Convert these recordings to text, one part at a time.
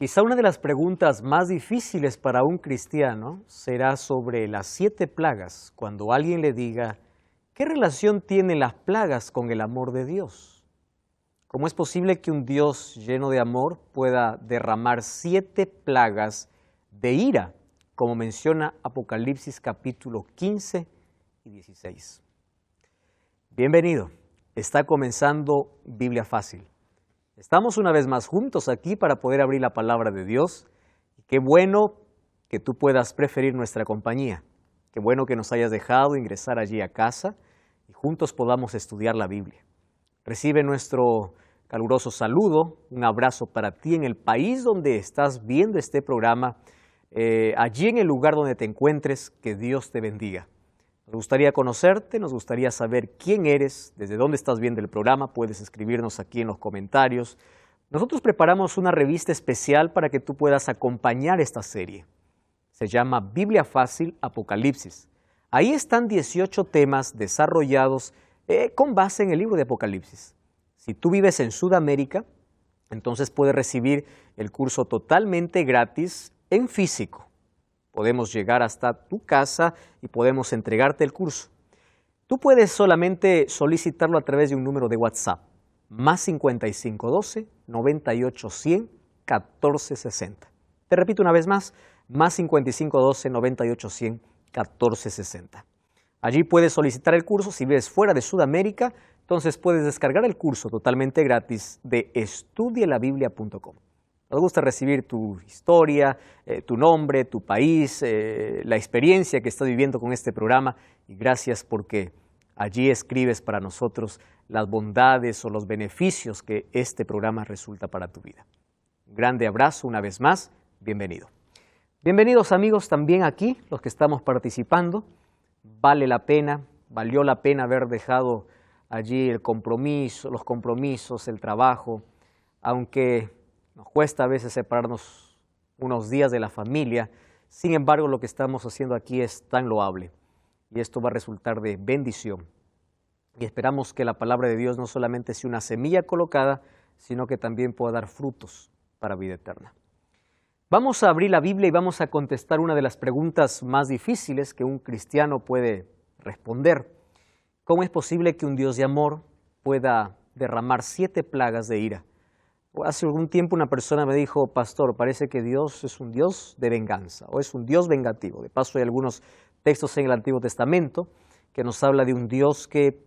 Quizá una de las preguntas más difíciles para un cristiano será sobre las 7 plagas, cuando alguien le diga, ¿qué relación tienen las plagas con el amor de Dios? ¿Cómo es posible que un Dios lleno de amor pueda derramar 7 plagas de ira, como menciona Apocalipsis capítulo 15 y 16? Bienvenido, está comenzando Biblia Fácil. Estamos una vez más juntos aquí para poder abrir la palabra de Dios. Qué bueno que tú puedas preferir nuestra compañía. Qué bueno que nos hayas dejado ingresar allí a casa y juntos podamos estudiar la Biblia. Recibe nuestro caluroso saludo, un abrazo para ti en el país donde estás viendo este programa, allí en el lugar donde te encuentres, que Dios te bendiga. Nos gustaría conocerte, nos gustaría saber quién eres, desde dónde estás viendo el programa, puedes escribirnos aquí en los comentarios. Nosotros preparamos una revista especial para que tú puedas acompañar esta serie. Se llama Biblia Fácil Apocalipsis. Ahí están 18 temas desarrollados con base en el libro de Apocalipsis. Si tú vives en Sudamérica, entonces puedes recibir el curso totalmente gratis en físico. Podemos llegar hasta tu casa y podemos entregarte el curso. Tú puedes solamente solicitarlo a través de un número de WhatsApp, más 5512 9810 1460. Te repito una vez más, más 5512 9810 1460. Allí puedes solicitar el curso. Si vives fuera de Sudamérica, entonces puedes descargar el curso totalmente gratis de estudielabiblia.com. Nos gusta recibir tu historia, tu nombre, tu país, la experiencia que estás viviendo con este programa, y gracias porque allí escribes para nosotros las bondades o los beneficios que este programa resulta para tu vida. Un grande abrazo una vez más, bienvenido. Bienvenidos amigos también aquí, los que estamos participando. Vale la pena, valió la pena haber dejado allí el compromiso, los compromisos, el trabajo, aunque nos cuesta a veces separarnos unos días de la familia. Sin embargo, lo que estamos haciendo aquí es tan loable y esto va a resultar de bendición. Y esperamos que la palabra de Dios no solamente sea una semilla colocada, sino que también pueda dar frutos para vida eterna. Vamos a abrir la Biblia y vamos a contestar una de las preguntas más difíciles que un cristiano puede responder. ¿Cómo es posible que un Dios de amor pueda derramar 7 plagas de ira? Hace algún tiempo una persona me dijo, pastor, parece que Dios es un Dios de venganza o es un Dios vengativo. De paso hay algunos textos en el Antiguo Testamento que nos habla de un Dios que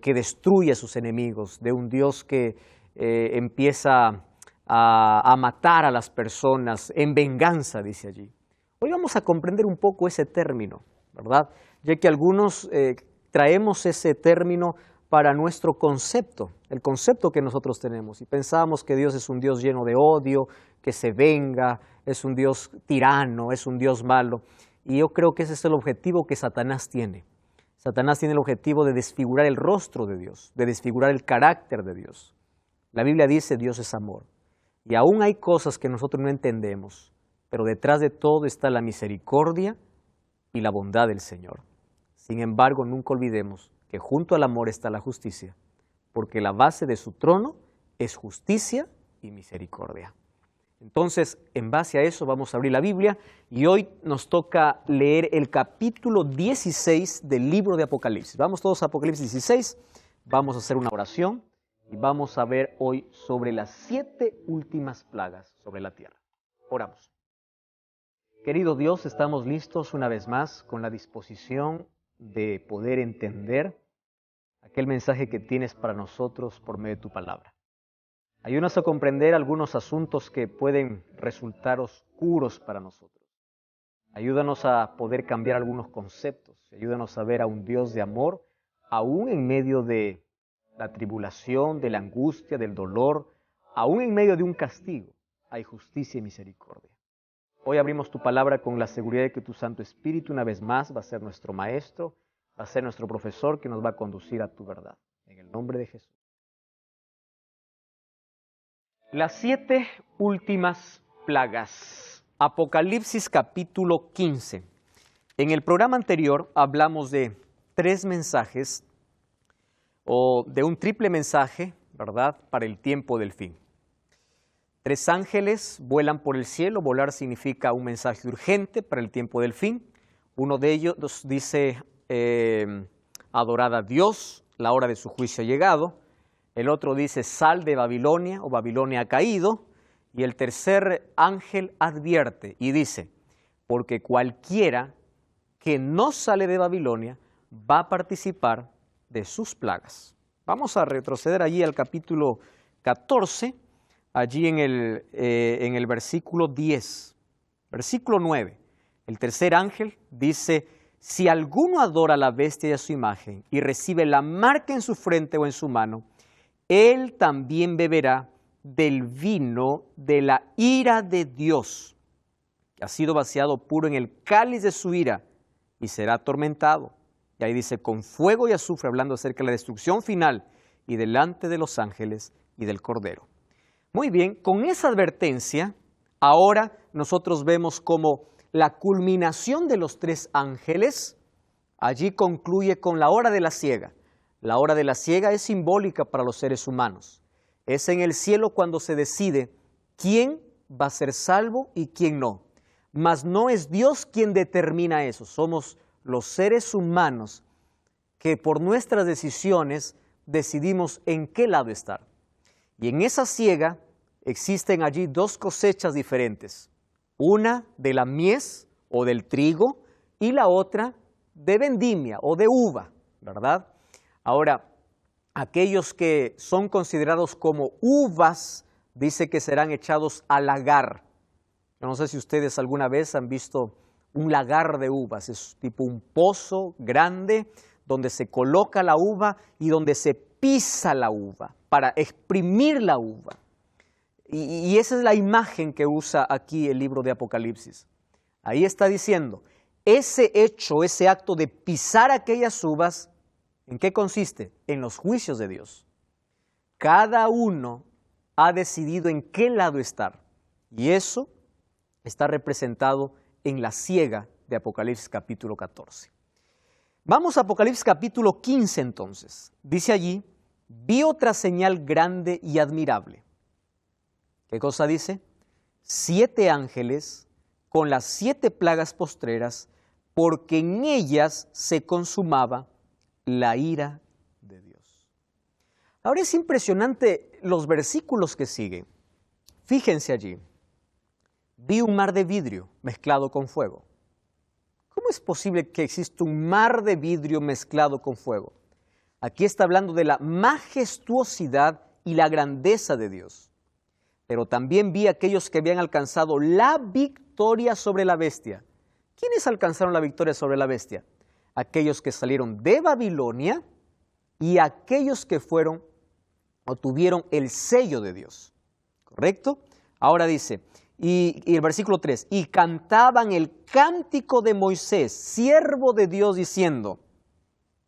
destruye a sus enemigos, de un Dios que empieza a matar a las personas en venganza, dice allí. Hoy vamos a comprender un poco ese término, ¿verdad? Ya que algunos traemos ese término para nuestro concepto, el concepto que nosotros tenemos. Y pensamos que Dios es un Dios lleno de odio, que se venga, es un Dios tirano, es un Dios malo. Y yo creo que ese es el objetivo que Satanás tiene. Satanás tiene el objetivo de desfigurar el rostro de Dios, de desfigurar el carácter de Dios. La Biblia dice Dios es amor. Y aún hay cosas que nosotros no entendemos, pero detrás de todo está la misericordia y la bondad del Señor. Sin embargo, nunca olvidemos que junto al amor está la justicia, porque la base de su trono es justicia y misericordia. Entonces, en base a eso vamos a abrir la Biblia y hoy nos toca leer el capítulo 16 del libro de Apocalipsis. Vamos todos a Apocalipsis 16, vamos a hacer una oración y vamos a ver hoy sobre las 7 últimas plagas sobre la tierra. Oramos. Querido Dios, estamos listos una vez más con la disposición de poder entender aquel mensaje que tienes para nosotros por medio de tu palabra. Ayúdanos a comprender algunos asuntos que pueden resultar oscuros para nosotros. Ayúdanos a poder cambiar algunos conceptos. Ayúdanos a ver a un Dios de amor, aún en medio de la tribulación, de la angustia, del dolor, aún en medio de un castigo, hay justicia y misericordia. Hoy abrimos tu palabra con la seguridad de que tu Santo Espíritu una vez más va a ser nuestro maestro, va a ser nuestro profesor que nos va a conducir a tu verdad. En el nombre de Jesús. Las 7 últimas plagas. Apocalipsis capítulo 15. En el programa anterior hablamos de 3 mensajes o de un triple mensaje, ¿verdad?, para el tiempo del fin. 3 ángeles vuelan por el cielo. Volar significa un mensaje urgente para el tiempo del fin. Uno de ellos dice, adorad a Dios, la hora de su juicio ha llegado. El otro dice, sal de Babilonia, o Babilonia ha caído. Y el tercer ángel advierte y dice, porque cualquiera que no sale de Babilonia va a participar de sus plagas. Vamos a retroceder allí al capítulo 14, allí en el versículo 10, versículo 9. El tercer ángel dice, si alguno adora a la bestia y a su imagen y recibe la marca en su frente o en su mano, él también beberá del vino de la ira de Dios, que ha sido vaciado puro en el cáliz de su ira, y será atormentado. Y ahí dice, con fuego y azufre, hablando acerca de la destrucción final, y delante de los ángeles y del Cordero. Muy bien, con esa advertencia, ahora nosotros vemos como la culminación de los 3 ángeles, allí concluye con la hora de la siega. La hora de la siega es simbólica para los seres humanos. Es en el cielo cuando se decide quién va a ser salvo y quién no. Mas no es Dios quien determina eso, somos los seres humanos que por nuestras decisiones decidimos en qué lado estar. Y en esa siega existen allí 2 cosechas diferentes, una de la mies o del trigo y la otra de vendimia o de uva, ¿verdad? Ahora, aquellos que son considerados como uvas, dice que serán echados al lagar. Yo no sé si ustedes alguna vez han visto un lagar de uvas, es tipo un pozo grande donde se coloca la uva y donde se pisa la uva para exprimir la uva. Y esa es la imagen que usa aquí el libro de Apocalipsis. Ahí está diciendo, ese hecho, ese acto de pisar aquellas uvas, ¿en qué consiste? En los juicios de Dios. Cada uno ha decidido en qué lado estar. Y eso está representado en la siega de Apocalipsis capítulo 14. Vamos a Apocalipsis capítulo 15 entonces. Dice allí, vi otra señal grande y admirable. ¿Qué cosa dice? 7 ángeles con las 7 plagas postreras, porque en ellas se consumaba la ira de Dios. Ahora es impresionante los versículos que siguen. Fíjense allí. Vi un mar de vidrio mezclado con fuego. ¿Cómo es posible que exista un mar de vidrio mezclado con fuego? Aquí está hablando de la majestuosidad y la grandeza de Dios. Pero también vi a aquellos que habían alcanzado la victoria sobre la bestia. ¿Quiénes alcanzaron la victoria sobre la bestia? Aquellos que salieron de Babilonia y aquellos que fueron o tuvieron el sello de Dios. ¿Correcto? Ahora dice, y el versículo 3, y cantaban el cántico de Moisés, siervo de Dios, diciendo,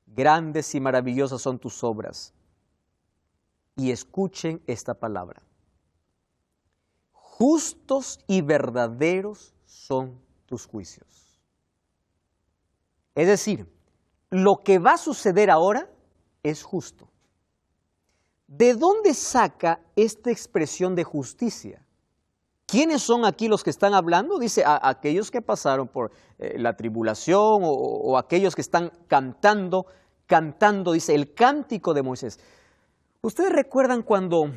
grandes y maravillosas son tus obras. Y escuchen esta palabra. Justos y verdaderos son tus juicios. Es decir, lo que va a suceder ahora es justo. ¿De dónde saca esta expresión de justicia? ¿Quiénes son aquí los que están hablando? Dice, aquellos que pasaron por la tribulación o aquellos que están cantando, dice, el cántico de Moisés. ¿Ustedes recuerdan cuando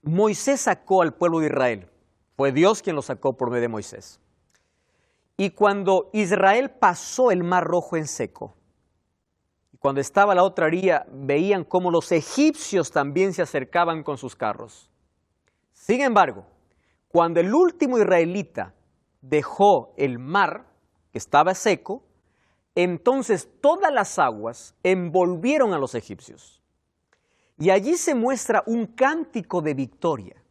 Moisés sacó al pueblo de Israel? Fue Dios quien lo sacó por medio de Moisés. Y cuando Israel pasó el Mar Rojo en seco, y cuando estaba la otra orilla, veían cómo los egipcios también se acercaban con sus carros. Sin embargo, cuando el último israelita dejó el mar, que estaba seco, entonces todas las aguas envolvieron a los egipcios. Y allí se muestra un cántico de victoria,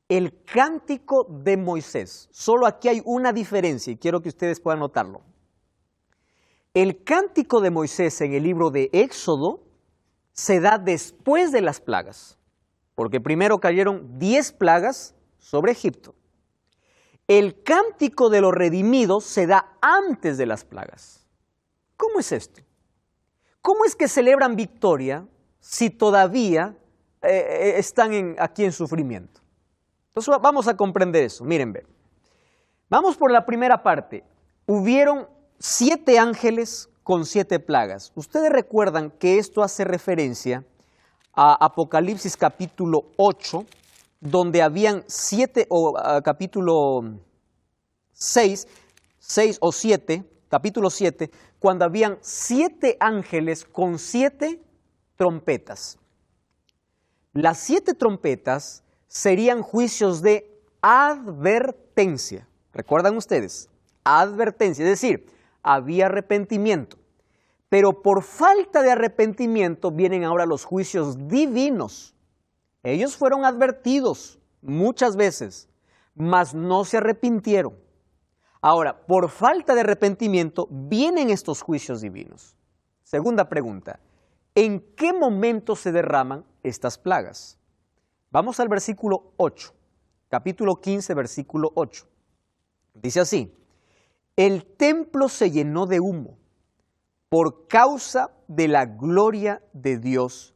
el cántico de Moisés. Solo aquí hay una diferencia y quiero que ustedes puedan notarlo. El cántico de Moisés en el libro de Éxodo se da después de las plagas, porque primero cayeron 10 plagas sobre Egipto. El cántico de los redimidos se da antes de las plagas. ¿Cómo es esto? ¿Cómo es que celebran victoria si todavía están aquí en sufrimiento? Entonces vamos a comprender eso. Miren, ve. Vamos por la primera parte. Hubieron 7 ángeles con 7 plagas. Ustedes recuerdan que esto hace referencia a Apocalipsis capítulo 8, donde habían 7, o capítulo 6 o 7, capítulo 7, cuando habían 7 ángeles con 7 trompetas. Las 7 trompetas serían juicios de advertencia. ¿Recuerdan ustedes? Advertencia, es decir, había arrepentimiento. Pero por falta de arrepentimiento vienen ahora los juicios divinos. Ellos fueron advertidos muchas veces, mas no se arrepintieron. Ahora, por falta de arrepentimiento vienen estos juicios divinos. Segunda pregunta, ¿en qué momento se derraman estas plagas? Vamos al versículo 8, capítulo 15, versículo 8. Dice así, el templo se llenó de humo por causa de la gloria de Dios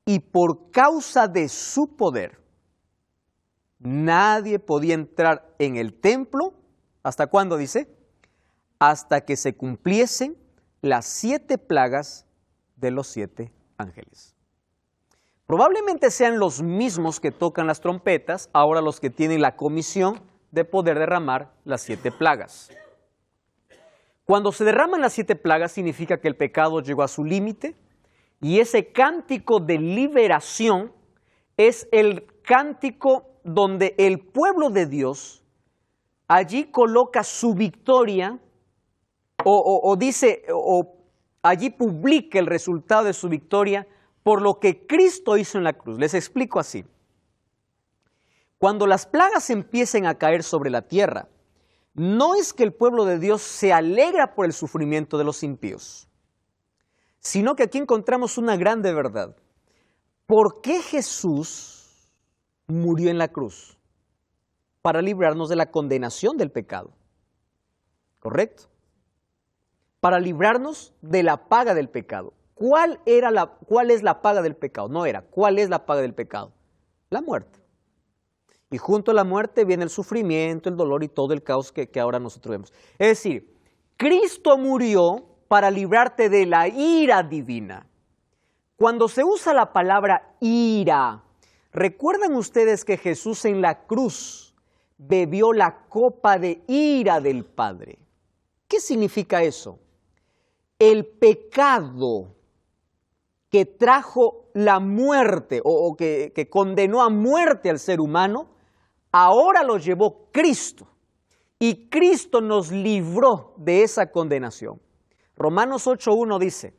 y por causa de su poder. Nadie podía entrar en el templo, ¿hasta cuándo dice? Hasta que se cumpliesen las 7 plagas de los 7 ángeles. Probablemente sean los mismos que tocan las trompetas, ahora los que tienen la comisión de poder derramar las 7 plagas. Cuando se derraman las 7 plagas significa que el pecado llegó a su límite y ese cántico de liberación es el cántico donde el pueblo de Dios allí coloca su victoria allí publica el resultado de su victoria por lo que Cristo hizo en la cruz. Les explico así. Cuando las plagas empiecen a caer sobre la tierra, no es que el pueblo de Dios se alegra por el sufrimiento de los impíos, sino que aquí encontramos una grande verdad. ¿Por qué Jesús murió en la cruz? Para librarnos de la condenación del pecado. ¿Correcto? Para librarnos de la paga del pecado. ¿Cuál es la paga del pecado? No era, ¿cuál es la paga del pecado? La muerte. Y junto a la muerte viene el sufrimiento, el dolor y todo el caos que ahora nosotros vemos. Es decir, Cristo murió para librarte de la ira divina. Cuando se usa la palabra ira, ¿recuerdan ustedes que Jesús en la cruz bebió la copa de ira del Padre? ¿Qué significa eso? El pecado que trajo la muerte o que condenó a muerte al ser humano, ahora lo llevó Cristo. Y Cristo nos libró de esa condenación. Romanos 8:1 dice,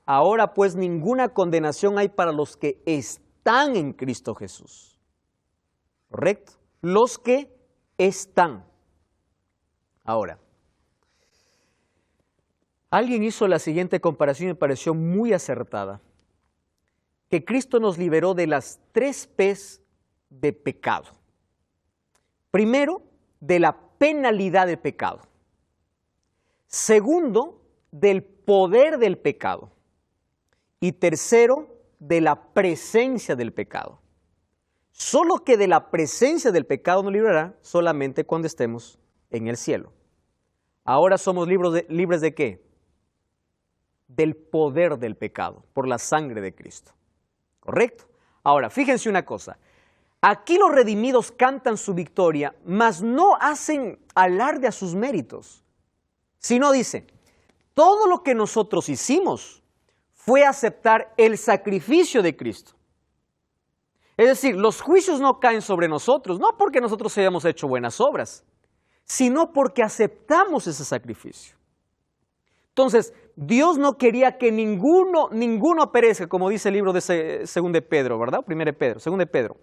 ahora pues ninguna condenación hay para los que están en Cristo Jesús. ¿Correcto? Los que están. Ahora, alguien hizo la siguiente comparación y me pareció muy acertada. Que Cristo nos liberó de las 3 P's de pecado. Primero, de la penalidad de pecado. Segundo, del poder del pecado. Y tercero, de la presencia del pecado. Solo que de la presencia del pecado nos librará solamente cuando estemos en el cielo. Ahora somos libres de ¿qué? Del poder del pecado, por la sangre de Cristo. ¿Correcto? Ahora, fíjense una cosa. Aquí los redimidos cantan su victoria, mas no hacen alarde a sus méritos, sino dicen, todo lo que nosotros hicimos fue aceptar el sacrificio de Cristo. Es decir, los juicios no caen sobre nosotros, no porque nosotros hayamos hecho buenas obras, sino porque aceptamos ese sacrificio. Entonces, Dios no quería que ninguno perezca, como dice el libro de 2 de Pedro, ¿verdad? 2 de Pedro.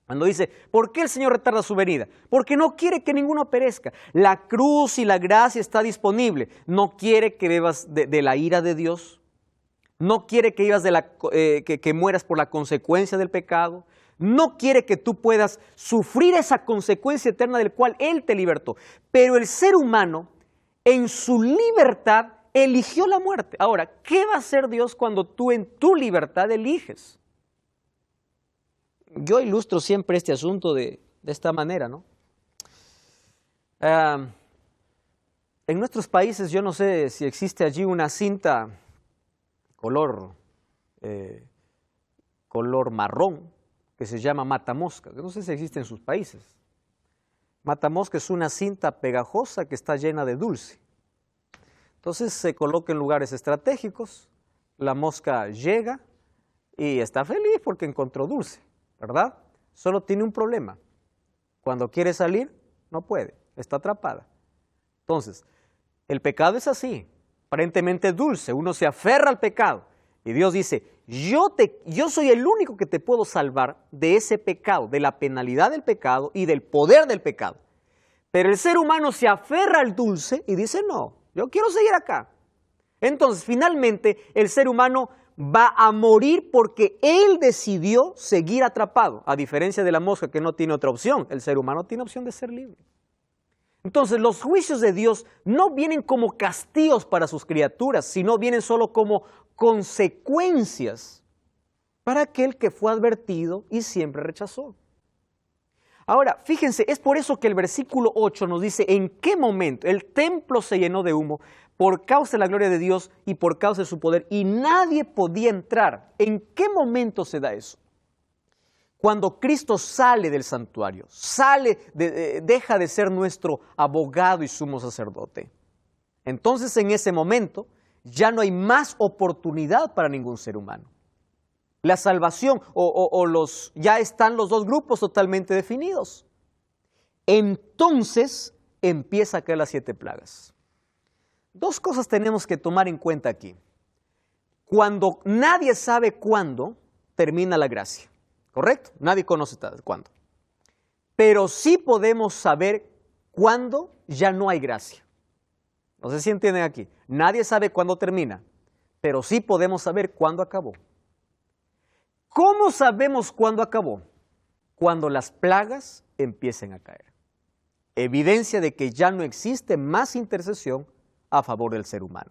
Cuando dice, ¿por qué el Señor retarda su venida? Porque no quiere que ninguno perezca. La cruz y la gracia está disponible. No quiere que bebas de la ira de Dios. No quiere que vivas que mueras por la consecuencia del pecado. No quiere que tú puedas sufrir esa consecuencia eterna del cual Él te libertó. Pero el ser humano, en su libertad, eligió la muerte. Ahora, ¿qué va a hacer Dios cuando tú en tu libertad eliges? yo ilustro siempre este asunto de esta manera, ¿no? En nuestros países, yo no sé si existe allí una cinta color marrón que se llama matamoscas. No sé si existe en sus países. Matamoscas es una cinta pegajosa que está llena de dulce. Entonces se coloca en lugares estratégicos, la mosca llega y está feliz porque encontró dulce, ¿verdad? Solo tiene un problema. Cuando quiere salir, no puede, está atrapada. Entonces, el pecado es así, aparentemente dulce, uno se aferra al pecado y Dios dice, yo soy el único que te puedo salvar de ese pecado, de la penalidad del pecado y del poder del pecado. Pero el ser humano se aferra al dulce y dice, no, yo quiero seguir acá. Entonces, finalmente, el ser humano va a morir porque él decidió seguir atrapado, a diferencia de la mosca que no tiene otra opción, el ser humano tiene opción de ser libre. Entonces, los juicios de Dios no vienen como castigos para sus criaturas, sino vienen solo como consecuencias para aquel que fue advertido y siempre rechazó. Ahora, fíjense, es por eso que el versículo 8 nos dice en qué momento el templo se llenó de humo por causa de la gloria de Dios y por causa de su poder, y nadie podía entrar. ¿En qué momento se da eso? Cuando Cristo sale del santuario, deja de ser nuestro abogado y sumo sacerdote. Entonces, en ese momento, ya no hay más oportunidad para ningún ser humano. La salvación ya están los dos grupos totalmente definidos. Entonces empieza a caer las 7 plagas. Dos cosas tenemos que tomar en cuenta aquí. Cuando nadie sabe cuándo termina la gracia, ¿correcto? Nadie conoce cuándo. Pero sí podemos saber cuándo ya no hay gracia. No sé si entienden aquí. Nadie sabe cuándo termina, pero sí podemos saber cuándo acabó. ¿Cómo sabemos cuándo acabó? Cuando las plagas empiecen a caer. Evidencia de que ya no existe más intercesión a favor del ser humano.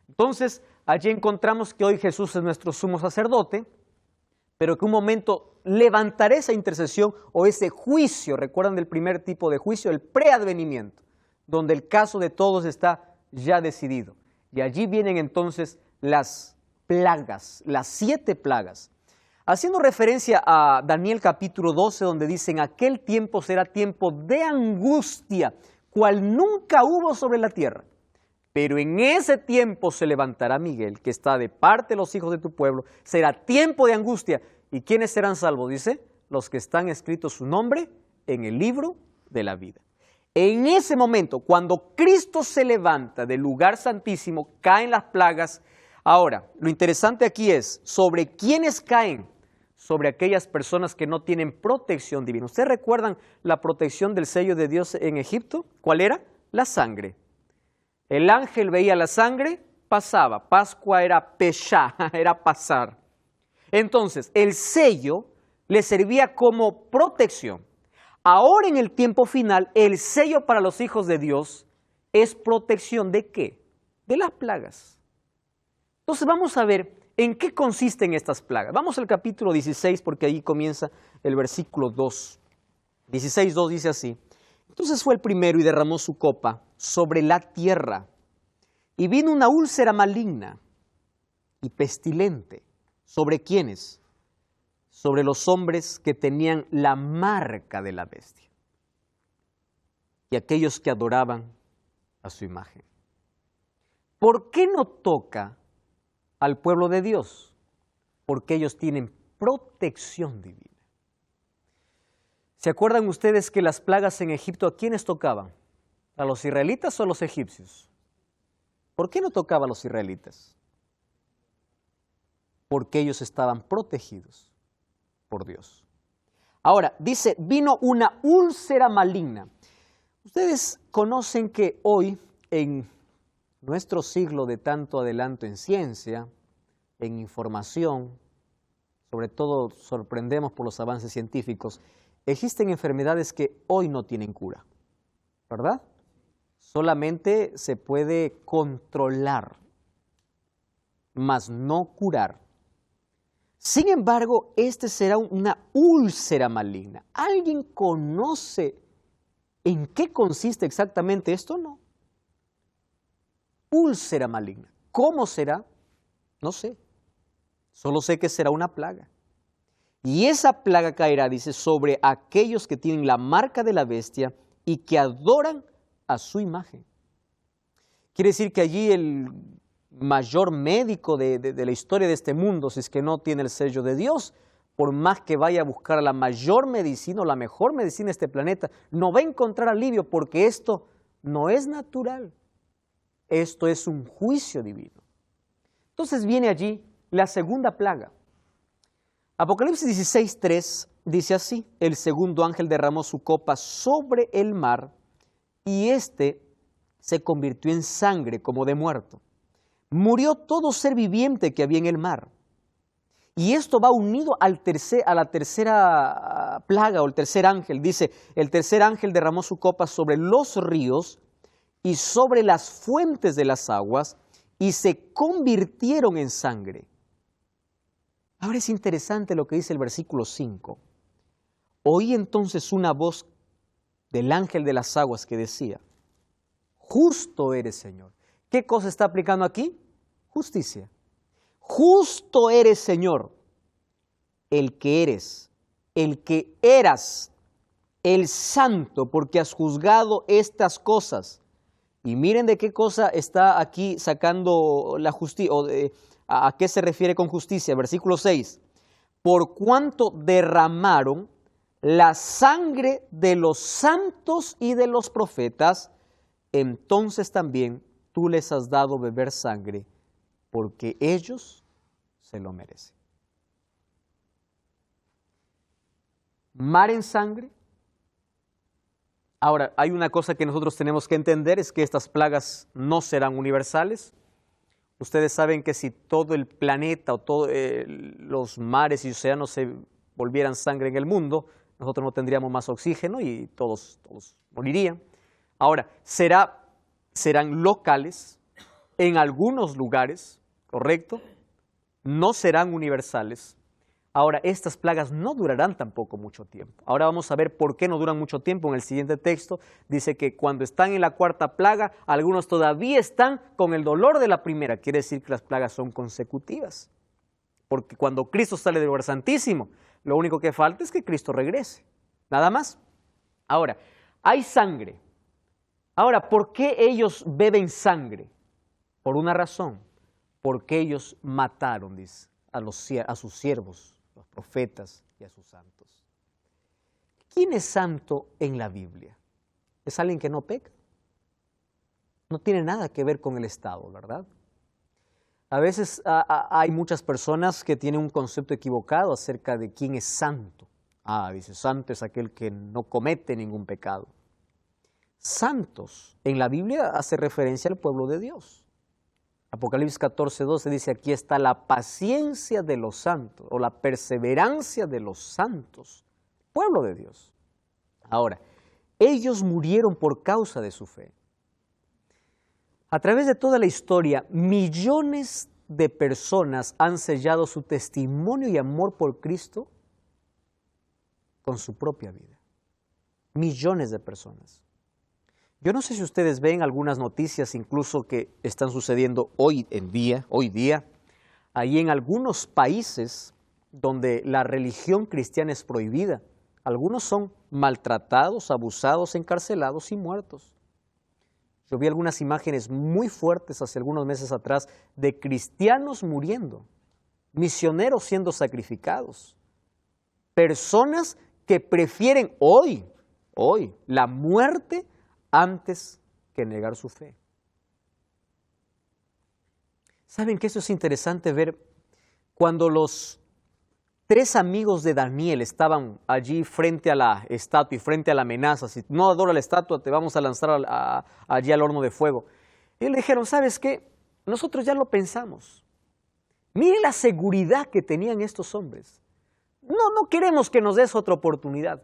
Entonces, allí encontramos que hoy Jesús es nuestro sumo sacerdote, pero que un momento levantará esa intercesión o ese juicio, recuerdan del primer tipo de juicio, el preadvenimiento, donde el caso de todos está ya decidido. Y allí vienen entonces las plagas, las 7 plagas. Haciendo referencia a Daniel capítulo 12, donde dicen, aquel tiempo será tiempo de angustia, cual nunca hubo sobre la tierra. Pero en ese tiempo se levantará Miguel, que está de parte de los hijos de tu pueblo, será tiempo de angustia. ¿Y quiénes serán salvos? Dice, los que están escritos su nombre en el libro de la vida. En ese momento, cuando Cristo se levanta del lugar santísimo, caen las plagas. Ahora, lo interesante aquí es, ¿sobre quiénes caen? Sobre aquellas personas que no tienen protección divina. ¿Ustedes recuerdan la protección del sello de Dios en Egipto? ¿Cuál era? La sangre. El ángel veía la sangre, pasaba. Pascua era peshá, era pasar. Entonces, el sello le servía como protección. Ahora en el tiempo final, el sello para los hijos de Dios es protección ¿de qué? De las plagas. Entonces vamos a ver en qué consisten estas plagas. Vamos al capítulo 16 porque ahí comienza el versículo 2. 16:2 dice así. Entonces fue el primero y derramó su copa sobre la tierra, y vino una úlcera maligna y pestilente. ¿Sobre quiénes? Sobre los hombres que tenían la marca de la bestia y aquellos que adoraban a su imagen. ¿Por qué no toca al pueblo de Dios? Porque ellos tienen protección divina. ¿Se acuerdan ustedes que las plagas en Egipto a quiénes tocaban? ¿A los israelitas o a los egipcios? ¿Por qué no tocaba a los israelitas? Porque ellos estaban protegidos por Dios. Ahora, dice, vino una úlcera maligna. Ustedes conocen que hoy, en nuestro siglo de tanto adelanto en ciencia, en información, sobre todo sorprendemos por los avances científicos, existen enfermedades que hoy no tienen cura, ¿verdad? Solamente se puede controlar, mas no curar. Sin embargo, este será una úlcera maligna. ¿Alguien conoce en qué consiste exactamente esto? No. Úlcera maligna. ¿Cómo será? No sé. Solo sé que será una plaga. Y esa plaga caerá, dice, sobre aquellos que tienen la marca de la bestia y que adoran a su imagen. Quiere decir que allí el mayor médico de la historia de este mundo, si es que no tiene el sello de Dios, por más que vaya a buscar la mayor medicina o la mejor medicina de este planeta, no va a encontrar alivio porque esto no es natural. Esto es un juicio divino. Entonces viene allí la segunda plaga. Apocalipsis 16:3 dice así: el segundo ángel derramó su copa sobre el mar y éste se convirtió en sangre como de muerto. Murió todo ser viviente que había en el mar. Y esto va unido a la tercera plaga o el tercer ángel. Dice, el tercer ángel derramó su copa sobre los ríos y sobre las fuentes de las aguas y se convirtieron en sangre. Ahora es interesante lo que dice el versículo 5. Oí entonces una voz del ángel de las aguas que decía: justo eres, Señor. ¿Qué cosa está aplicando aquí? Justicia. Justo eres, Señor, el que eres, el que eras, el santo, porque has juzgado estas cosas. Y miren de qué cosa está aquí sacando la justicia, o a qué se refiere con justicia. Versículo 6. Por cuanto derramaron la sangre de los santos y de los profetas, entonces también tú les has dado beber sangre, porque ellos se lo merecen. Mar en sangre. Ahora, hay una cosa que nosotros tenemos que entender, es que estas plagas no serán universales. Ustedes saben que si todo el planeta o todos los mares y océanos se volvieran sangre en el mundo, nosotros no tendríamos más oxígeno y todos morirían. Ahora, serán locales en algunos lugares, ¿correcto? No serán universales. Ahora, estas plagas no durarán tampoco mucho tiempo. Ahora vamos a ver por qué no duran mucho tiempo. En el siguiente texto dice que cuando están en la cuarta plaga, algunos todavía están con el dolor de la primera. Quiere decir que las plagas son consecutivas. Porque cuando Cristo sale del lugar santísimo, lo único que falta es que Cristo regrese. Nada más. Ahora, hay sangre. Ahora, ¿por qué ellos beben sangre? Por una razón. Porque ellos mataron, dice, a sus siervos, los profetas y a sus santos. ¿Quién es santo en la Biblia? ¿Es alguien que no peca? No tiene nada que ver con el Estado, ¿verdad? A veces hay muchas personas que tienen un concepto equivocado acerca de quién es santo. Dice, santo es aquel que no comete ningún pecado. Santos en la Biblia hace referencia al pueblo de Dios. Apocalipsis 14:12 dice, aquí está la paciencia de los santos, o la perseverancia de los santos, pueblo de Dios. Ahora, ellos murieron por causa de su fe. A través de toda la historia, millones de personas han sellado su testimonio y amor por Cristo con su propia vida. Millones de personas. Yo no sé si ustedes ven algunas noticias incluso que están sucediendo hoy día, ahí en algunos países donde la religión cristiana es prohibida. Algunos son maltratados, abusados, encarcelados y muertos. Yo vi algunas imágenes muy fuertes hace algunos meses atrás de cristianos muriendo, misioneros siendo sacrificados, personas que prefieren hoy, la muerte antes que negar su fe. ¿Saben que eso es interesante ver? Cuando los 3 amigos de Daniel estaban allí frente a la estatua y frente a la amenaza, si no adoras la estatua te vamos a lanzar allí al horno de fuego. Y le dijeron, ¿sabes qué? Nosotros ya lo pensamos. Mire la seguridad que tenían estos hombres. No queremos que nos des otra oportunidad.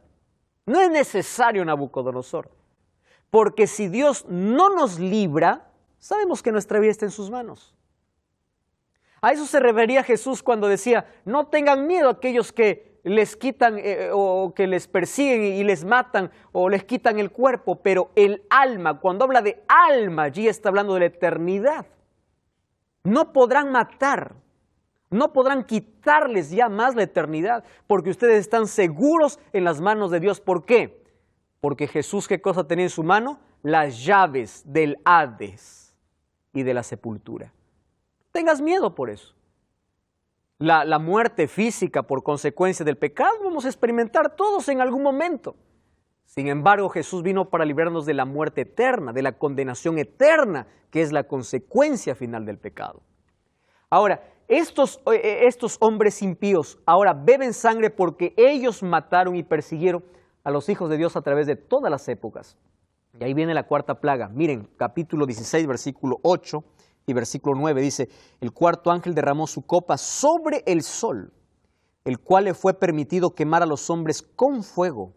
No es necesario, Nabucodonosor. Porque si Dios no nos libra, sabemos que nuestra vida está en sus manos. A eso se refería Jesús cuando decía, no tengan miedo a aquellos que les quitan o que les persiguen y les matan o les quitan el cuerpo, pero el alma, cuando habla de alma, allí está hablando de la eternidad. No podrán matar, no podrán quitarles ya más la eternidad, porque ustedes están seguros en las manos de Dios. ¿Por qué? Porque Jesús, ¿qué cosa tenía en su mano? Las llaves del Hades y de la sepultura. Tengas miedo por eso. La muerte física por consecuencia del pecado vamos a experimentar todos en algún momento. Sin embargo, Jesús vino para librarnos de la muerte eterna, de la condenación eterna, que es la consecuencia final del pecado. Ahora, estos hombres impíos ahora beben sangre porque ellos mataron y persiguieron a los hijos de Dios a través de todas las épocas. Y ahí viene la cuarta plaga. Miren, capítulo 16, versículo 8 y versículo 9 dice, el cuarto ángel derramó su copa sobre el sol, el cual le fue permitido quemar a los hombres con fuego.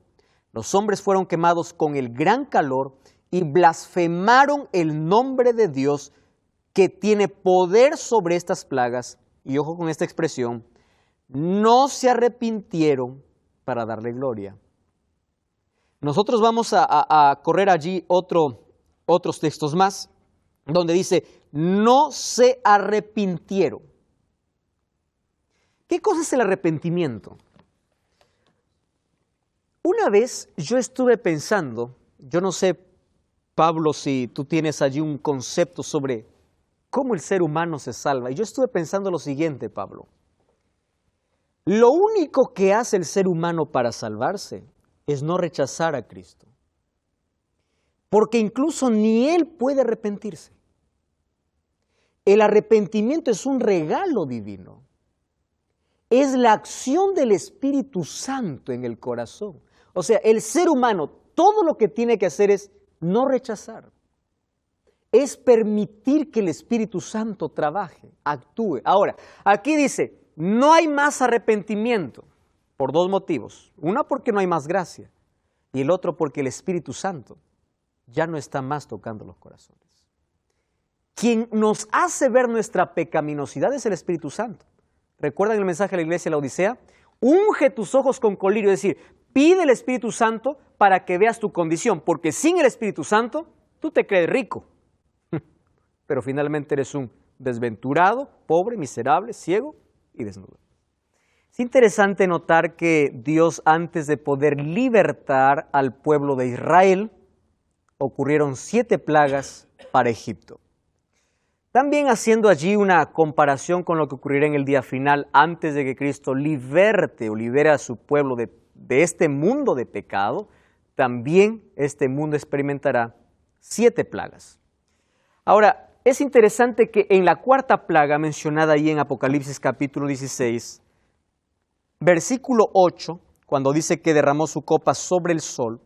Los hombres fueron quemados con el gran calor y blasfemaron el nombre de Dios que tiene poder sobre estas plagas. Y ojo con esta expresión, no se arrepintieron para darle gloria. Nosotros vamos a correr allí otros textos más, donde dice, no se arrepintieron. ¿Qué cosa es el arrepentimiento? Una vez yo estuve pensando, yo no sé, Pablo, si tú tienes allí un concepto sobre cómo el ser humano se salva. Y yo estuve pensando lo siguiente, Pablo. Lo único que hace el ser humano para salvarse es no rechazar a Cristo. Porque incluso ni él puede arrepentirse. El arrepentimiento es un regalo divino. Es la acción del Espíritu Santo en el corazón. O sea, el ser humano, todo lo que tiene que hacer es no rechazar. Es permitir que el Espíritu Santo trabaje, actúe. Ahora, aquí dice, no hay más arrepentimiento por dos motivos. Una, porque no hay más gracia. Y el otro, porque el Espíritu Santo ya no está más tocando los corazones. Quien nos hace ver nuestra pecaminosidad es el Espíritu Santo. ¿Recuerdan el mensaje de la iglesia de la Odisea? Unge tus ojos con colirio, es decir, pide el Espíritu Santo para que veas tu condición, porque sin el Espíritu Santo tú te crees rico, pero finalmente eres un desventurado, pobre, miserable, ciego y desnudo. Es interesante notar que Dios, antes de poder libertar al pueblo de Israel, ocurrieron 7 plagas para Egipto. También haciendo allí una comparación con lo que ocurrirá en el día final, antes de que Cristo libere a su pueblo de este mundo de pecado, también este mundo experimentará 7 plagas. Ahora, es interesante que en la cuarta plaga mencionada ahí en Apocalipsis capítulo 16, versículo 8, cuando dice que derramó su copa sobre el sol,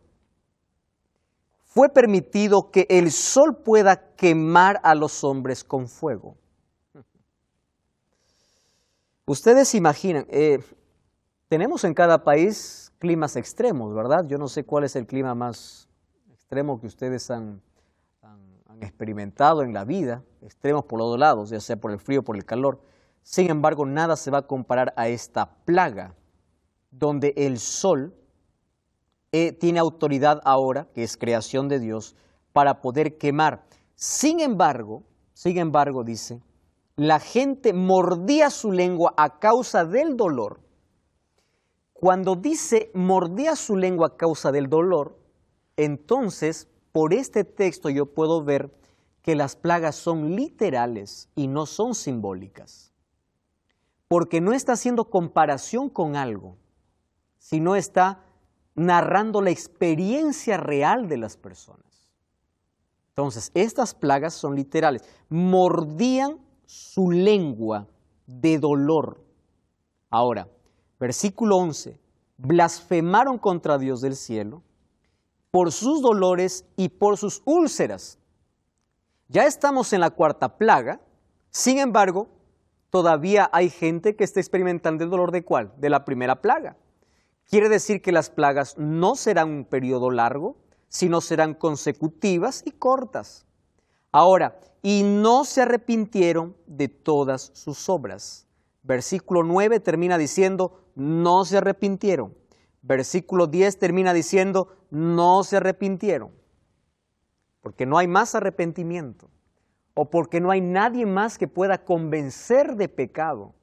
fue permitido que el sol pueda quemar a los hombres con fuego. Ustedes imaginan, tenemos en cada país climas extremos, ¿verdad? Yo no sé cuál es el clima más extremo que ustedes han experimentado en la vida, extremos por los dos lados, ya sea por el frío o por el calor. Sin embargo, nada se va a comparar a esta plaga, donde el sol tiene autoridad ahora, que es creación de Dios, para poder quemar. Sin embargo, dice, la gente mordía su lengua a causa del dolor. Cuando dice mordía su lengua a causa del dolor, entonces, por este texto yo puedo ver que las plagas son literales y no son simbólicas. Porque no está haciendo comparación con algo, sino está narrando la experiencia real de las personas. Entonces, estas plagas son literales. Mordían su lengua de dolor. Ahora, versículo 11. Blasfemaron contra Dios del cielo por sus dolores y por sus úlceras. Ya estamos en la cuarta plaga. Sin embargo, todavía hay gente que está experimentando el dolor ¿de cuál? De la primera plaga. Quiere decir que las plagas no serán un periodo largo, sino serán consecutivas y cortas. Ahora, y no se arrepintieron de todas sus obras. Versículo 9 termina diciendo, no se arrepintieron. Versículo 10 termina diciendo, no se arrepintieron. Porque no hay más arrepentimiento. O porque no hay nadie más que pueda convencer de pecado.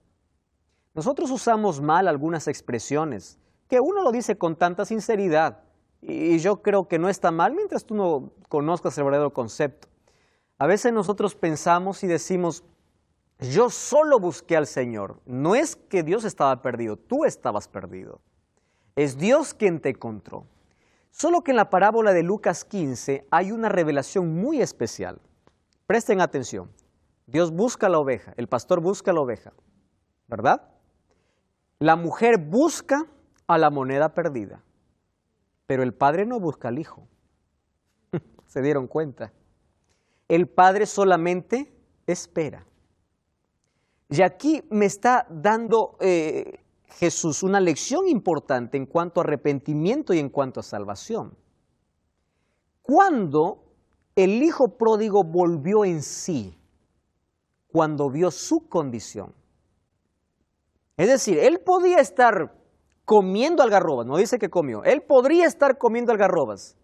Nosotros usamos mal algunas expresiones, que uno lo dice con tanta sinceridad, y yo creo que no está mal mientras tú no conozcas el verdadero concepto. A veces nosotros pensamos y decimos, yo solo busqué al Señor. No es que Dios estaba perdido, tú estabas perdido. Es Dios quien te encontró. Solo que en la parábola de Lucas 15 hay una revelación muy especial. Presten atención. Dios busca la oveja, el pastor busca la oveja, ¿verdad? La mujer busca a la moneda perdida, pero el padre no busca al hijo. ¿Se dieron cuenta? El padre solamente espera. Y aquí me está dando Jesús una lección importante en cuanto a arrepentimiento y en cuanto a salvación. Cuando el hijo pródigo volvió en sí, cuando vio su condición. Es decir, él podía estar comiendo algarrobas, no dice que comió, él podría estar comiendo algarrobas,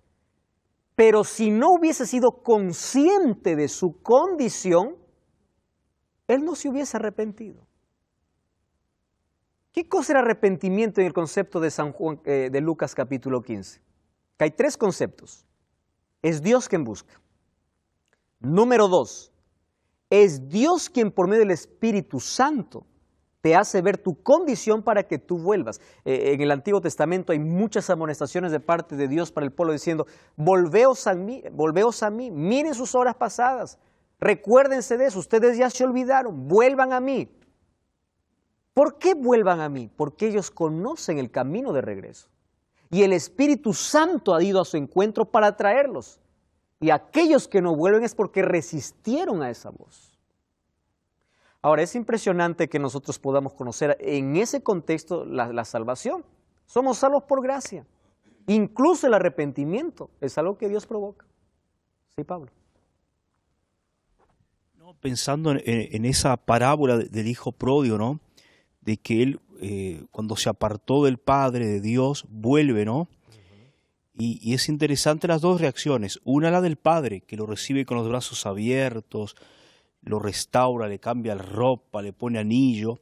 pero si no hubiese sido consciente de su condición, él no se hubiese arrepentido. ¿Qué cosa era arrepentimiento en el concepto de de Lucas capítulo 15? Que hay tres conceptos. Es Dios quien busca. Número 2, es Dios quien por medio del Espíritu Santo te hace ver tu condición para que tú vuelvas. En el Antiguo Testamento hay muchas amonestaciones de parte de Dios para el pueblo diciendo, volveos a mí, miren sus obras pasadas, recuérdense de eso, ustedes ya se olvidaron, vuelvan a mí. ¿Por qué vuelvan a mí? Porque ellos conocen el camino de regreso. Y el Espíritu Santo ha ido a su encuentro para traerlos. Y aquellos que no vuelven es porque resistieron a esa voz. Ahora, es impresionante que nosotros podamos conocer en ese contexto la salvación. Somos salvos por gracia. Incluso el arrepentimiento es algo que Dios provoca. Sí, Pablo. No, pensando en esa parábola del hijo pródigo, ¿no? De que él, cuando se apartó del Padre, de Dios, vuelve, ¿no? Y es interesante las dos reacciones. Una, la del Padre, que lo recibe con los brazos abiertos, lo restaura, le cambia la ropa, le pone anillo.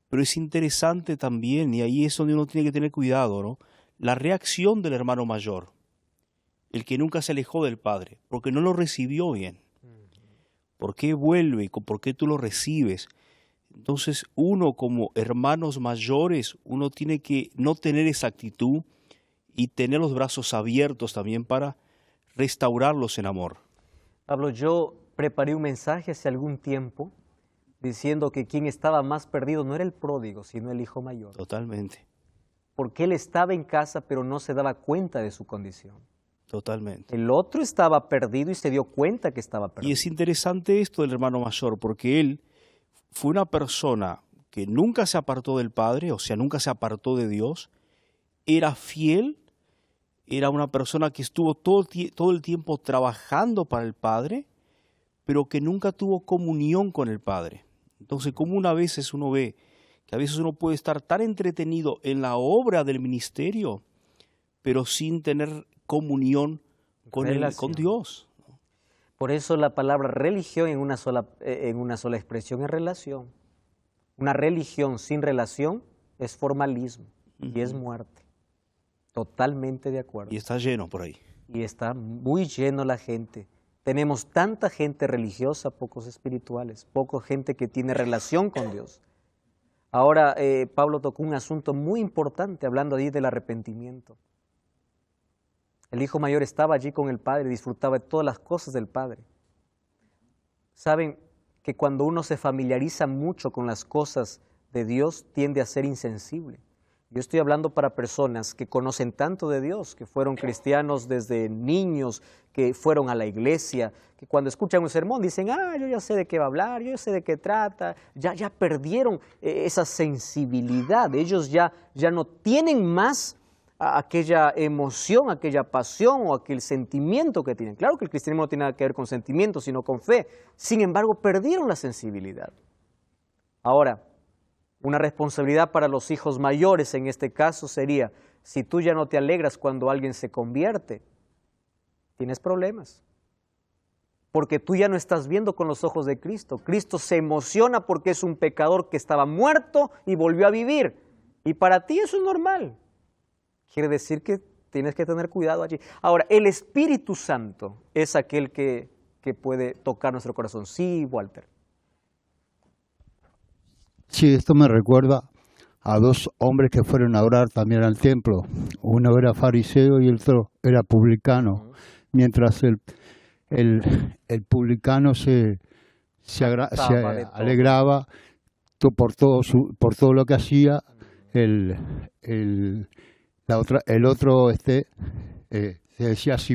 Pero es interesante también, y ahí es donde uno tiene que tener cuidado, ¿no? La reacción del hermano mayor, el que nunca se alejó del Padre, porque no lo recibió bien. ¿Por qué vuelve? ¿Por qué tú lo recibes? Entonces uno como hermanos mayores, uno tiene que no tener esa actitud y tener los brazos abiertos también para restaurarlos en amor. Pablo, yo preparé un mensaje hace algún tiempo diciendo que quien estaba más perdido no era el pródigo, sino el hijo mayor. Totalmente. Porque él estaba en casa, pero no se daba cuenta de su condición. Totalmente. El otro estaba perdido y se dio cuenta que estaba perdido. Y es interesante esto del hermano mayor, porque él fue una persona que nunca se apartó del Padre, o sea, nunca se apartó de Dios, era fiel, era una persona que estuvo todo el tiempo trabajando para el Padre, pero que nunca tuvo comunión con el Padre. Entonces, como una vez uno ve que a veces uno puede estar tan entretenido en la obra del ministerio, pero sin tener comunión con Dios. Por eso la palabra religión en una sola expresión es relación. Una religión sin relación es formalismo y es muerte. Totalmente de acuerdo. Y está lleno por ahí. Y está muy lleno la gente. Tenemos tanta gente religiosa, pocos espirituales, poca gente que tiene relación con Dios. Ahora Pablo tocó un asunto muy importante hablando allí del arrepentimiento. El hijo mayor estaba allí con el padre, disfrutaba de todas las cosas del padre. Saben que cuando uno se familiariza mucho con las cosas de Dios, tiende a ser insensible. Yo estoy hablando para personas que conocen tanto de Dios, que fueron cristianos desde niños, que fueron a la iglesia, que cuando escuchan un sermón dicen, yo ya sé de qué va a hablar, yo ya sé de qué trata, ya perdieron esa sensibilidad, ellos ya no tienen más aquella emoción, aquella pasión o aquel sentimiento que tienen. Claro que el cristianismo no tiene nada que ver con sentimientos, sino con fe. Sin embargo, perdieron la sensibilidad. Ahora, una responsabilidad para los hijos mayores en este caso sería, si tú ya no te alegras cuando alguien se convierte, tienes problemas. Porque tú ya no estás viendo con los ojos de Cristo. Cristo se emociona porque es un pecador que estaba muerto y volvió a vivir. Y para ti eso es normal. Quiere decir que tienes que tener cuidado allí. Ahora, el Espíritu Santo es aquel que puede tocar nuestro corazón. Sí, Walter. Sí, esto me recuerda a dos hombres que fueron a orar también al templo. Uno era fariseo y el otro era publicano. Mientras el publicano se alegraba por todo lo que hacía, el otro se decía así,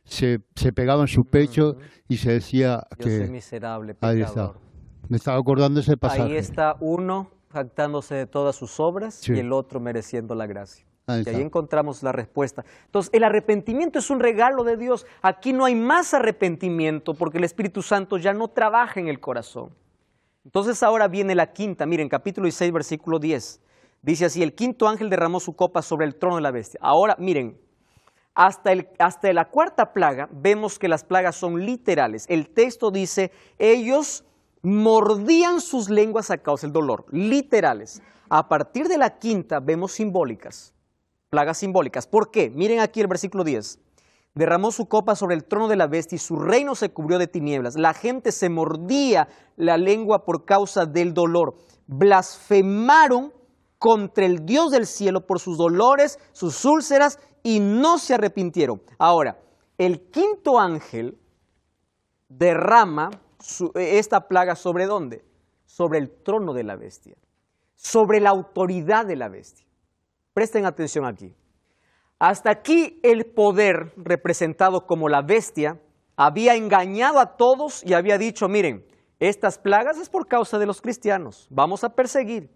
se pegaba en su pecho y se decía yo soy miserable, pecador. Me estaba acordando ese pasaje. Ahí está uno jactándose de todas sus obras, sí, y el otro mereciendo la gracia. Y ahí encontramos la respuesta. Entonces, el arrepentimiento es un regalo de Dios. Aquí no hay más arrepentimiento porque el Espíritu Santo ya no trabaja en el corazón. Entonces ahora viene la quinta. Miren, capítulo 16, versículo 10. Dice así, el quinto ángel derramó su copa sobre el trono de la bestia. Ahora, miren, hasta la cuarta plaga vemos que las plagas son literales. El texto dice, ellos mordían sus lenguas a causa del dolor. Literales. A partir de la quinta vemos simbólicas. Plagas simbólicas. ¿Por qué? Miren aquí el versículo 10. Derramó su copa sobre el trono de la bestia y su reino se cubrió de tinieblas. La gente se mordía la lengua por causa del dolor. Blasfemaron contra el Dios del cielo por sus dolores, sus úlceras, y no se arrepintieron. Ahora, el quinto ángel derrama esta plaga ¿sobre dónde? Sobre el trono de la bestia, sobre la autoridad de la bestia. Presten atención aquí. Hasta aquí el poder representado como la bestia había engañado a todos y había dicho, miren, estas plagas es por causa de los cristianos, vamos a perseguir.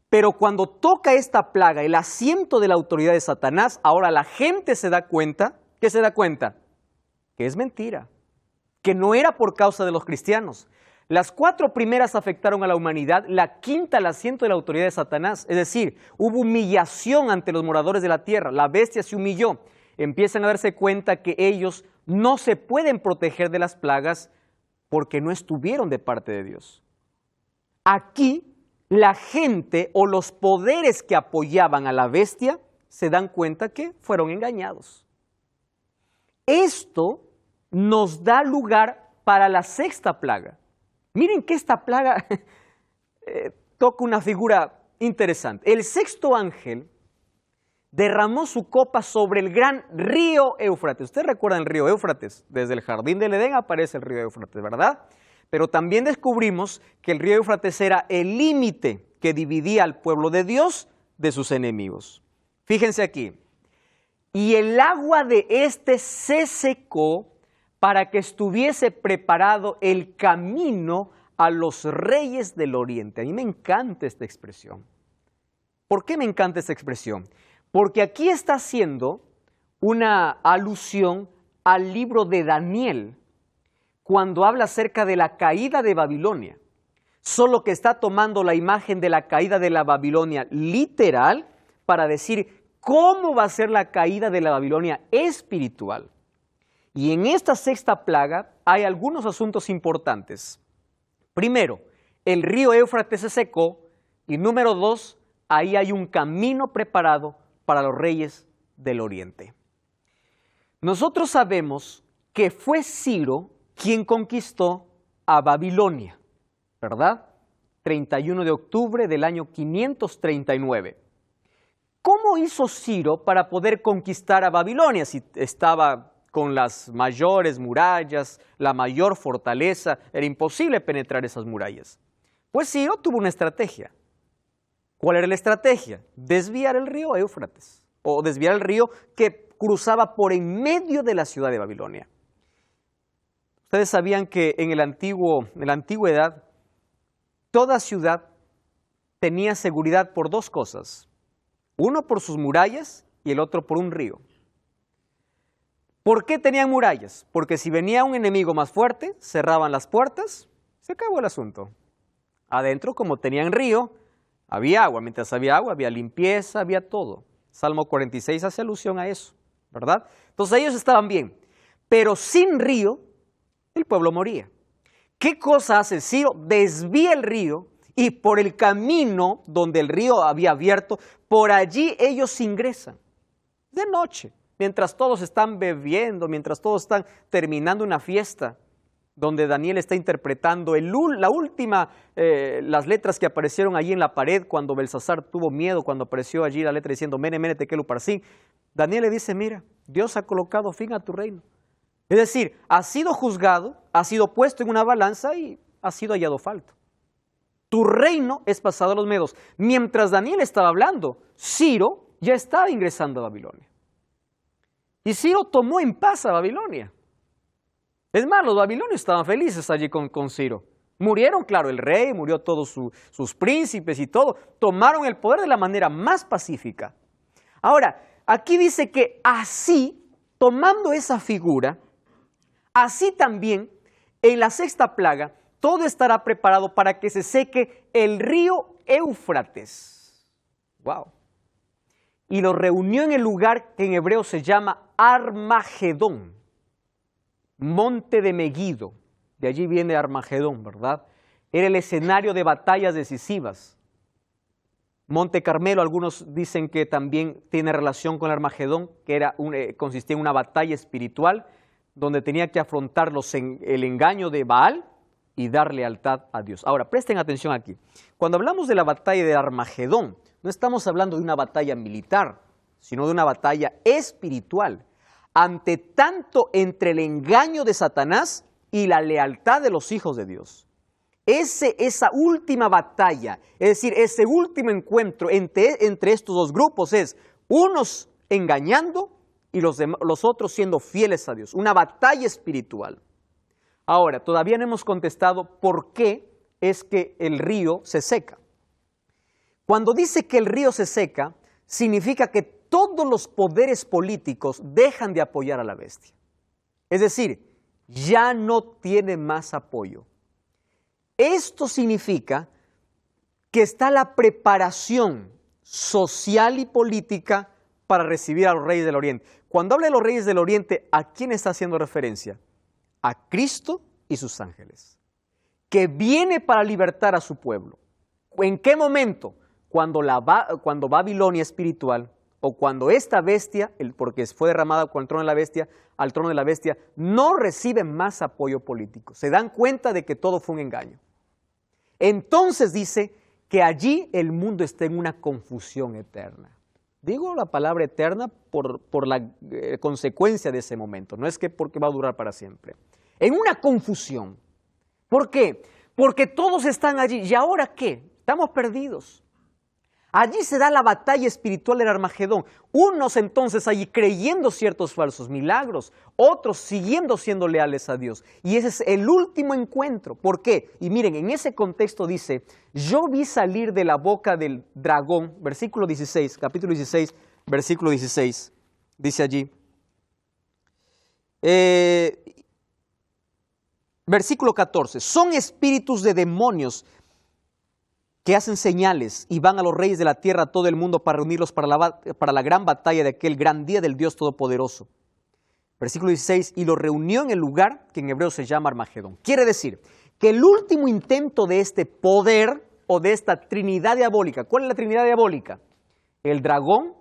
Pero cuando toca esta plaga, el asiento de la autoridad de Satanás, ahora la gente se da cuenta, ¿qué se da cuenta? Que es mentira, que no era por causa de los cristianos. Las 4 primeras afectaron a la humanidad, la quinta el asiento de la autoridad de Satanás. Es decir, hubo humillación ante los moradores de la tierra, la bestia se humilló. Empiezan a darse cuenta que ellos no se pueden proteger de las plagas porque no estuvieron de parte de Dios. Aquí la gente o los poderes que apoyaban a la bestia se dan cuenta que fueron engañados. Esto nos da lugar para la sexta plaga. Miren que esta plaga toca una figura interesante. El sexto ángel derramó su copa sobre el gran río Éufrates. ¿Ustedes recuerdan el río Éufrates? Desde el jardín del Edén aparece el río Éufrates, ¿verdad? Pero también descubrimos que el río Éufrates era el límite que dividía al pueblo de Dios de sus enemigos. Fíjense aquí. Y el agua de este se secó para que estuviese preparado el camino a los reyes del oriente. A mí me encanta esta expresión. ¿Por qué me encanta esta expresión? Porque aquí está haciendo una alusión al libro de Daniel, cuando habla acerca de la caída de Babilonia. Solo que está tomando la imagen de la caída de la Babilonia literal para decir cómo va a ser la caída de la Babilonia espiritual. Y en esta sexta plaga hay algunos asuntos importantes. Primero, el río Éufrates se secó y número 2, ahí hay un camino preparado para los reyes del oriente. Nosotros sabemos que fue Ciro quien conquistó a Babilonia, ¿verdad? 31 de octubre del año 539. ¿Cómo hizo Ciro para poder conquistar a Babilonia si estaba con las mayores murallas, la mayor fortaleza? Era imposible penetrar esas murallas. Pues Ciro tuvo una estrategia. ¿Cuál era la estrategia? Desviar el río Éufrates, o desviar el río que cruzaba por en medio de la ciudad de Babilonia. Ustedes sabían que en la antigüedad, toda ciudad tenía seguridad por 2 cosas. Uno, por sus murallas, y el otro por un río. ¿Por qué tenían murallas? Porque si venía un enemigo más fuerte, cerraban las puertas, se acabó el asunto. Adentro, como tenían río, había agua. Mientras había agua, había limpieza, había todo. Salmo 46 hace alusión a eso, ¿verdad? Entonces ellos estaban bien. Pero sin río, el pueblo moría. ¿Qué cosa hace Ciro? Desvía el río y por el camino donde el río había abierto, por allí ellos ingresan. De noche, mientras todos están bebiendo, mientras todos están terminando una fiesta, donde Daniel está interpretando las letras que aparecieron allí en la pared cuando Belsasar tuvo miedo, cuando apareció allí la letra diciendo Mene, Mene, Tekel, Uparsin. Daniel le dice, mira, Dios ha colocado fin a tu reino. Es decir, ha sido juzgado, ha sido puesto en una balanza y ha sido hallado falto. Tu reino es pasado a los medos. Mientras Daniel estaba hablando, Ciro ya estaba ingresando a Babilonia. Y Ciro tomó en paz a Babilonia. Es más, los babilonios estaban felices allí con Ciro. Murieron, claro, el rey, murió todos sus príncipes y todo. Tomaron el poder de la manera más pacífica. Ahora, aquí dice que así, tomando esa figura, así también, en la sexta plaga, todo estará preparado para que se seque el río Éufrates. ¡Wow! Y lo reunió en el lugar que en hebreo se llama Armagedón, monte de Meguido. De allí viene Armagedón, ¿verdad? Era el escenario de batallas decisivas. Monte Carmelo, algunos dicen que también tiene relación con Armagedón, que consistía en una batalla espiritual, donde tenía que afrontar el engaño de Baal y dar lealtad a Dios. Ahora, presten atención aquí. Cuando hablamos de la batalla de Armagedón, no estamos hablando de una batalla militar, sino de una batalla espiritual. Ante tanto entre el engaño de Satanás y la lealtad de los hijos de Dios. Esa última batalla, es decir, ese último encuentro entre estos dos grupos es unos engañando y los otros siendo fieles a Dios. Una batalla espiritual. Ahora, todavía no hemos contestado por qué es que el río se seca. Cuando dice que el río se seca, significa que todos los poderes políticos dejan de apoyar a la bestia. Es decir, ya no tiene más apoyo. Esto significa que está la preparación social y política para recibir a los reyes del Oriente. Cuando habla de los reyes del Oriente, ¿a quién está haciendo referencia? A Cristo y sus ángeles, que viene para libertar a su pueblo. ¿En qué momento? Cuando Babilonia espiritual, o cuando esta bestia, porque fue derramada con el trono de la bestia, no recibe más apoyo político. Se dan cuenta de que todo fue un engaño. Entonces dice que allí el mundo está en una confusión eterna. Digo la palabra eterna por la consecuencia de ese momento, no es que porque va a durar para siempre. En una confusión. ¿Por qué? Porque todos están allí. ¿Y ahora qué? Estamos perdidos. Allí se da la batalla espiritual del Armagedón. Unos entonces allí creyendo ciertos falsos milagros, otros siguiendo siendo leales a Dios. Y ese es el último encuentro. ¿Por qué? Y miren, en ese contexto dice, yo vi salir de la boca del dragón, versículo 16, capítulo 16, versículo 16, dice allí. Versículo 14, son espíritus de demonios que hacen señales y van a los reyes de la tierra, a todo el mundo, para reunirlos para la gran batalla de aquel gran día del Dios Todopoderoso. Versículo 16, y los reunió en el lugar que en hebreo se llama Armagedón. Quiere decir que el último intento de este poder o de esta trinidad diabólica, ¿cuál es la trinidad diabólica? El dragón,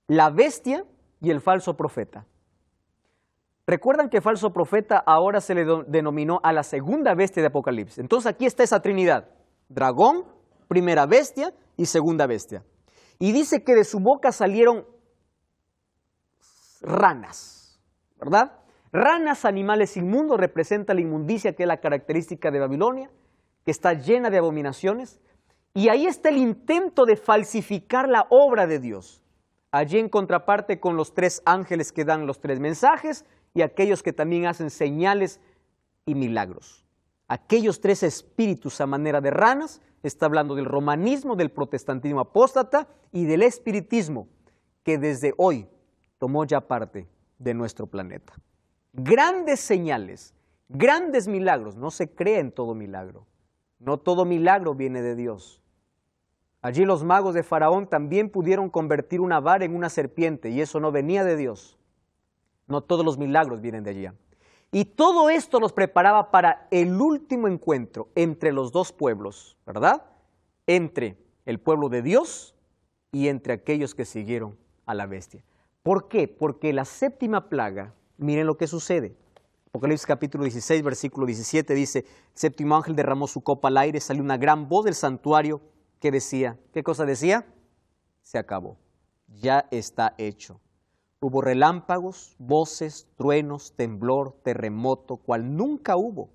la bestia y el falso profeta. Recuerdan que falso profeta ahora se le denominó a la segunda bestia de Apocalipsis. Entonces aquí está esa trinidad. Dragón, primera bestia y segunda bestia. Y dice que de su boca salieron ranas, ¿verdad? Ranas, animales inmundos, representa la inmundicia que es la característica de Babilonia, que está llena de abominaciones. Y ahí está el intento de falsificar la obra de Dios. Allí en contraparte con los tres ángeles que dan los tres mensajes y aquellos que también hacen señales y milagros. Aquellos tres espíritus a manera de ranas, está hablando del romanismo, del protestantismo apóstata y del espiritismo, que desde hoy tomó ya parte de nuestro planeta. Grandes señales, grandes milagros. No se cree en todo milagro. No todo milagro viene de Dios. Allí los magos de Faraón también pudieron convertir una vara en una serpiente y eso no venía de Dios. No todos los milagros vienen de allí. Y todo esto los preparaba para el último encuentro entre los dos pueblos, ¿verdad? Entre el pueblo de Dios y entre aquellos que siguieron a la bestia. ¿Por qué? Porque la séptima plaga, miren lo que sucede. Apocalipsis capítulo 16, versículo 17 dice, el séptimo ángel derramó su copa al aire, salió una gran voz del santuario que decía, ¿qué cosa decía? Se acabó, ya está hecho. Hubo relámpagos, voces, truenos, temblor, terremoto, cual nunca hubo.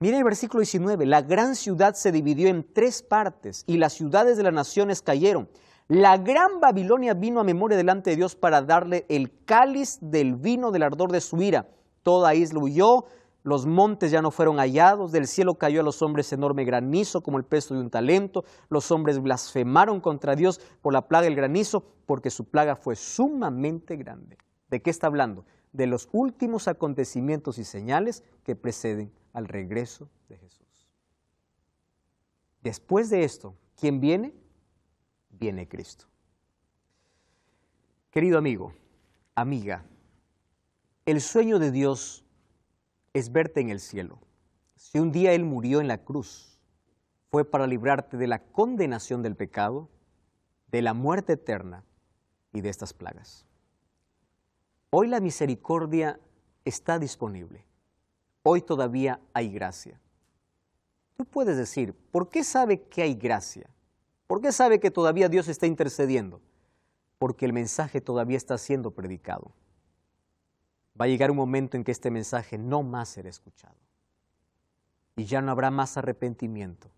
Miren el versículo 19, la gran ciudad se dividió en 3 partes y las ciudades de las naciones cayeron. La gran Babilonia vino a memoria delante de Dios para darle el cáliz del vino del ardor de su ira. Toda isla huyó, los montes ya no fueron hallados, del cielo cayó a los hombres enorme granizo como el peso de un talento. Los hombres blasfemaron contra Dios por la plaga del granizo, porque su plaga fue sumamente grande. ¿De qué está hablando? De los últimos acontecimientos y señales que preceden al regreso de Jesús. Después de esto, ¿quién viene? Viene Cristo. Querido amigo, amiga, el sueño de Dios es verte en el cielo. Si un día Él murió en la cruz, fue para librarte de la condenación del pecado, de la muerte eterna y de estas plagas. Hoy la misericordia está disponible. Hoy todavía hay gracia. Tú puedes decir, ¿por qué sabe que hay gracia? ¿Por qué sabe que todavía Dios está intercediendo? Porque el mensaje todavía está siendo predicado. Va a llegar un momento en que este mensaje no más será escuchado. Y ya no habrá más arrepentimiento.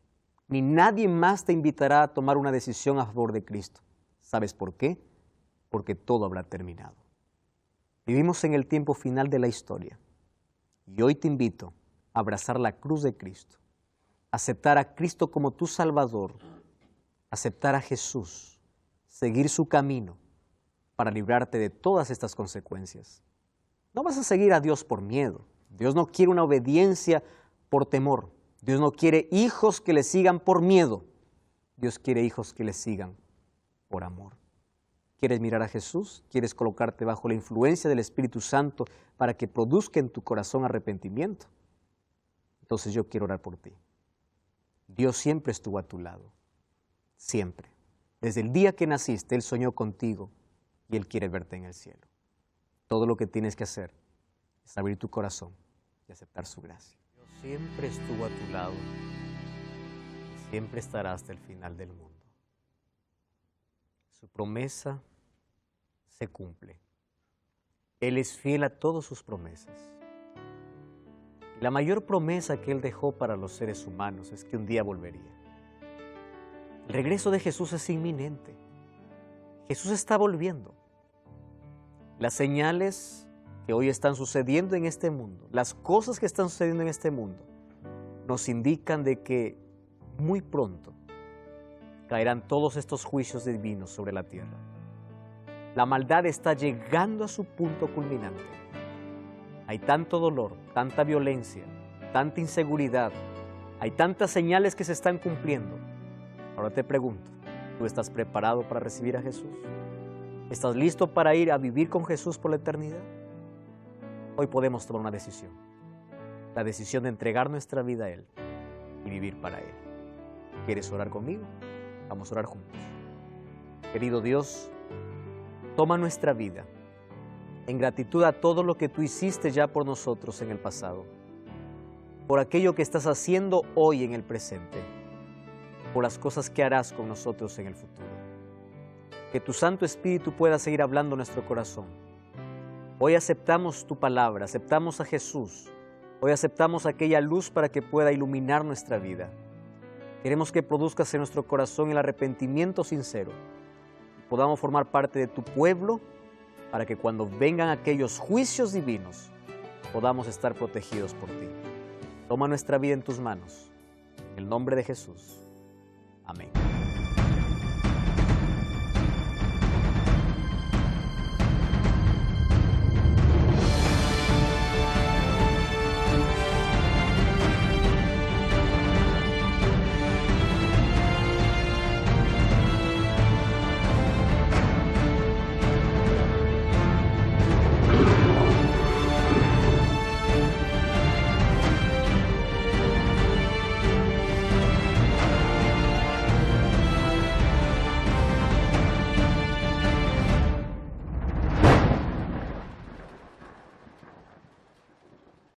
Ni nadie más te invitará a tomar una decisión a favor de Cristo. ¿Sabes por qué? Porque todo habrá terminado. Vivimos en el tiempo final de la historia. Y hoy te invito a abrazar la cruz de Cristo. Aceptar a Cristo como tu Salvador. Aceptar a Jesús. Seguir su camino para librarte de todas estas consecuencias. No vas a seguir a Dios por miedo. Dios no quiere una obediencia por temor. Dios no quiere hijos que le sigan por miedo. Dios quiere hijos que le sigan por amor. ¿Quieres mirar a Jesús? ¿Quieres colocarte bajo la influencia del Espíritu Santo para que produzca en tu corazón arrepentimiento? Entonces yo quiero orar por ti. Dios siempre estuvo a tu lado. Siempre. Desde el día que naciste, Él soñó contigo y Él quiere verte en el cielo. Todo lo que tienes que hacer es abrir tu corazón y aceptar su gracia. Dios siempre estuvo a tu lado y siempre estará hasta el final del mundo. Su promesa se cumple. Él es fiel a todas sus promesas. La mayor promesa que Él dejó para los seres humanos es que un día volvería. El regreso de Jesús es inminente. Jesús está volviendo. Las señales que hoy están sucediendo en este mundo, las cosas que están sucediendo en este mundo, nos indican de que muy pronto caerán todos estos juicios divinos sobre la tierra. La maldad está llegando a su punto culminante. Hay tanto dolor, tanta violencia, tanta inseguridad, hay tantas señales que se están cumpliendo. Ahora te pregunto, ¿tú estás preparado para recibir a Jesús? ¿Estás listo para ir a vivir con Jesús por la eternidad? Hoy podemos tomar una decisión. La decisión de entregar nuestra vida a Él y vivir para Él. ¿Quieres orar conmigo? Vamos a orar juntos. Querido Dios, toma nuestra vida en gratitud a todo lo que Tú hiciste ya por nosotros en el pasado, por aquello que estás haciendo hoy en el presente, por las cosas que harás con nosotros en el futuro. Que tu Santo Espíritu pueda seguir hablando en nuestro corazón. Hoy aceptamos tu palabra, aceptamos a Jesús. Hoy aceptamos aquella luz para que pueda iluminar nuestra vida. Queremos que produzcas en nuestro corazón el arrepentimiento sincero y podamos formar parte de tu pueblo para que cuando vengan aquellos juicios divinos podamos estar protegidos por ti. Toma nuestra vida en tus manos. En el nombre de Jesús. Amén.